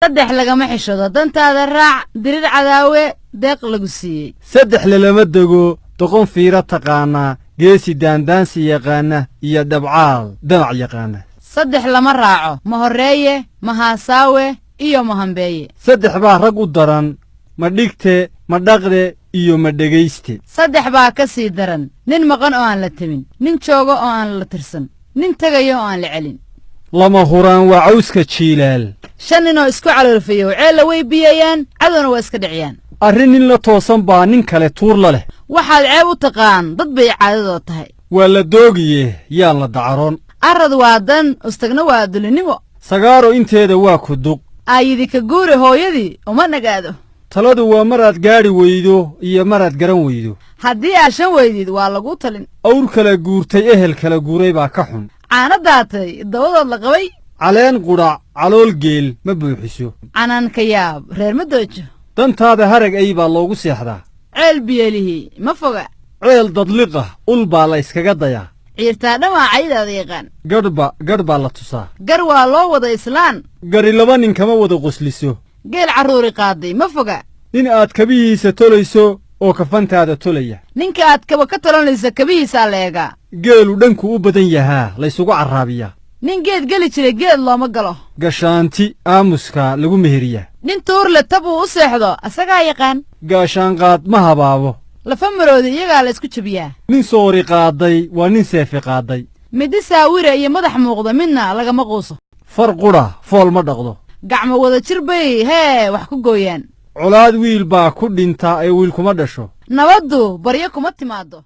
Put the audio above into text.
صدح لقما حشودة دانت هذا الراع درير عداوة ديق لقسيي صدح للما دقو تقوم فيرا تقانا جيسي داندانسي يقانا يا دبعال دمع يقانا صدح لما راعو مهرية مهاساوة إيو مهنبية صدح باه رقو الدران مديكتي مدقدي إيو مدقيستي صدح باه كسي دران نين مغان اوان لتمين نين شوغو اوان لترسن نين تغيو اوان لعلين لما هوران وعوسك تشيلال شننو اسكو علورفيو عيلا وي بيايان عدونو واسك دعيان arrin in la toosan baa nin kale tuur la leh waxaad ceeb u taqaan dad bay caadadoo tahay waa la doogiye yaa la dacaroon arad waa dan ustagna waa dulinimo sagaaro inteeda waa ku duq aayidi ka guure hooyadii uma nagaado taladu waa maraad gaadhi weydo iyo maraad garan weydo haddii aad shan weydid waa lagu talin awr kala guurtay ehel kala guuray baa ka xun caana daatay dabadood la qabay caleen qudhac calool geel ma buuxiso canaanka yaab reer ma doojo dantaada harag ay baa loogu seexdaa ceel biyelihii ma foga ceel dadliqah ul baa la iskaga dayaa ciirtaa dhammaa caydaada yaqaan gadh baa la tusaa gar waa loo wada islaan gari laba nin kama wada qosliso geel carruuri qaaday ma foga nin aad kabihiisa tolayso oo kafantaada tolaya ninka aad kaba ka talanaysa kabihiisaa la eegaa geelu dhanku u badan yahaa laysugu carraabiyaa nin geed geli jiray geed looma galo gashaanti aamuska lagu meheriyaa nin tuurle tabuu u seexdo asagaa yaqaan gaashaanqaad ma habaabo lafa maroodi iyagaa la isku jebiyaa nin soori qaaday waa nin seefi qaaday middi saawira iyo madax muuqda midna lagama quuso far qudha fool ma dhaqdo gacmo wada jir bay hee wax ku gooyaan colaad wiil baa ku dhintaa ee wiil kuma dhasho nabaddu baryo kuma timaaddo